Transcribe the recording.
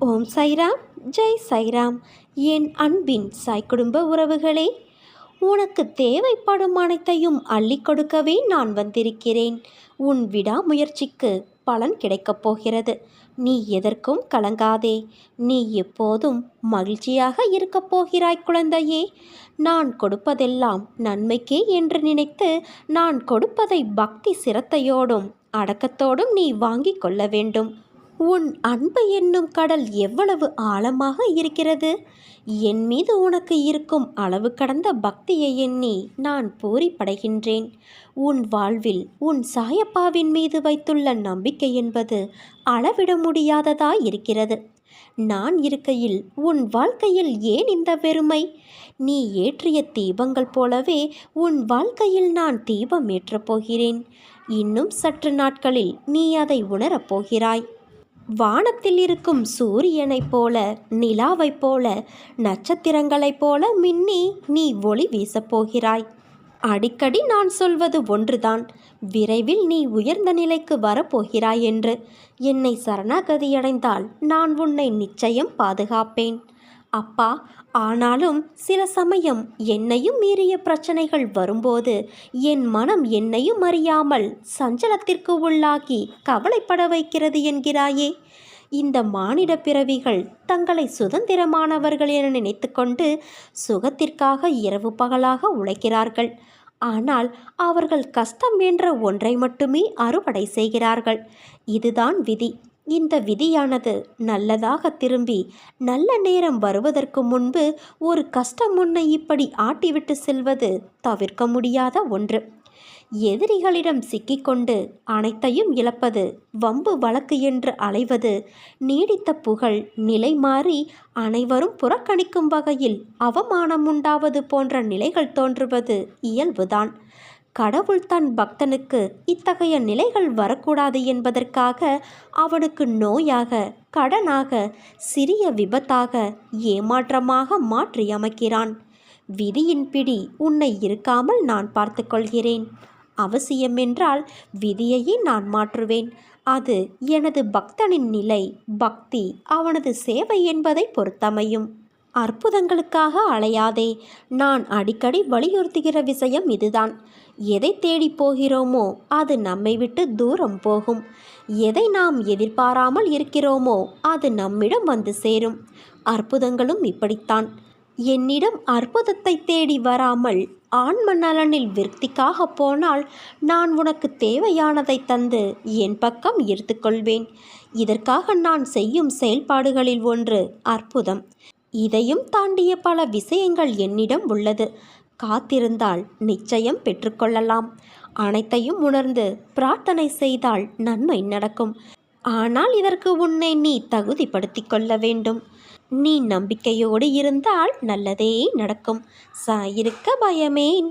ஓம் சைராம், ஜெய் சைராம். என் அன்பின் சாய் குடும்ப உறவுகளே, உனக்கு தேவைப்படும் அனைத்தையும் அள்ளி கொடுக்கவே நான் வந்திருக்கிறேன். உன் விடாமுயற்சிக்கு பலன் கிடைக்கப் போகிறது. நீ எதற்கும் கலங்காதே. நீ எப்போதும் மகிழ்ச்சியாக இருக்கப் போகிறாய் குழந்தையே. நான் கொடுப்பதெல்லாம் நன்மைக்கே என்று நினைத்து நான் கொடுப்பதை பக்தி சிரத்தையோடும் அடக்கத்தோடும் நீ வாங்கிக் கொள்ள வேண்டும். உன் அன்பு என்னும் கடல் எவ்வளவு ஆழமாக இருக்கிறது. என் மீது உனக்கு இருக்கும் அளவு கடந்த பக்தியை எண்ணி நான் பூரிப்படைகின்றேன். உன் வாழ்வில் உன் சாயப்பாவின் மீது வைத்துள்ள நம்பிக்கை என்பது அளவிட முடியாததாய் இருக்கிறது. நான் இருக்கையில் உன் வாழ்க்கையில் ஏன் இந்த வெறுமை? நீ ஏற்றிய தீபங்கள் போலவே உன் வாழ்க்கையில் நான் தீபம் ஏற்றப் போகிறேன். இன்னும் சற்று நாட்களில் நீ அதை உணரப் போகிறாய். வானத்தில் இருக்கும் சூரியனைப் போல, நிலாவைப் போல, நட்சத்திரங்களைப் போல மின்னி நீ ஒளி வீசப் போகிறாய். அடிக்கடி நான் சொல்வது ஒன்றுதான், விரைவில் நீ உயர்ந்த நிலைக்கு வரப்போகிறாய் என்று. என்னை சரணாகதியடைந்தால் நான் உன்னை நிச்சயம் பாதுகாப்பேன் அப்பா. ஆனாலும் சில சமயம் என்னையும் மீறிய பிரச்சனைகள் வரும்போது என் மனம் என்னையும் அறியாமல் சஞ்சலத்திற்கு உள்ளாகி கவலைப்பட வைக்கிறது என்கிறாயே. இந்த மானிட பிறவிகள் தங்களை சுதந்திரமானவர்கள் என நினைத்து கொண்டு சுகத்திற்காக இரவு பகலாக உழைக்கிறார்கள். ஆனால் அவர்கள் கஷ்டம் என்ற ஒன்றை மட்டுமே அறுவடை செய்கிறார்கள். இதுதான் விதி. இந்த விதியானது நல்லதாக திரும்பி நல்ல நேரம் வருவதற்கு முன்பு ஒரு கஷ்டம் உன்னை இப்படி ஆட்டிவிட்டு செல்வது தவிர்க்க முடியாத ஒன்று. எதிரிகளிடம் சிக்கிக்கொண்டு அனைத்தையும் இழப்பது, வம்பு வழக்கு என்று அலைவது, நீடித்த புகழ் நிலை மாறி அனைவரும் புறக்கணிக்கும் வகையில் அவமானம் உண்டாவது போன்ற நிலைகள் தோன்றுவது இயல்புதான். கடவுள் தன் பக்தனுக்கு இத்தகைய நிலைகள் வரக்கூடாது என்பதற்காக அவனுக்கு நோயாக, கடனாக, சிறிய விபத்தாக, ஏமாற்றமாக மாற்றி அமைக்கிறான். விதியின் பிடி உன்னை இருக்காமல் நான் பார்த்து கொள்கிறேன். அவசியமென்றால் விதியையே நான் மாற்றுவேன். அது எனது பக்தனின் நிலை, பக்தி, அவனது சேவை என்பதை பொறுத்தமையும். அற்புதங்களுக்காக அலையாதே. நான் அடிக்கடி வலியுறுத்துகிற விஷயம் இதுதான். எதை தேடி போகிறோமோ அது நம்மை விட்டு தூரம் போகும். எதை நாம் எதிர்பாராமல் இருக்கிறோமோ அது நம்மிடம் வந்து சேரும். அற்புதங்களும் இப்படித்தான். என்னிடம் அற்புதத்தை தேடி வராமல் ஆன்ம நலனில் விருத்திக்காக போனால் நான் உனக்கு தேவையானதை தந்து என் பக்கம் ஈர்த்துக்கொள்வேன். இதற்காக நான் செய்யும் செயல்பாடுகளில் ஒன்று அற்புதம். இதையும் தாண்டிய பல விஷயங்கள் என்னிடம் உள்ளது. காத்திருந்தால் நிச்சயம் பெற்றுக்கொள்ளலாம். அனைத்தையும் உணர்ந்து பிரார்த்தனை செய்தால் நன்மை நடக்கும். ஆனால் இதற்கு உன்னை நீ தகுதிப்படுத்திக் கொள்ள வேண்டும். நீ நம்பிக்கையோடு இருந்தால் நல்லதே நடக்கும். சாயிருக்க பயமேன்.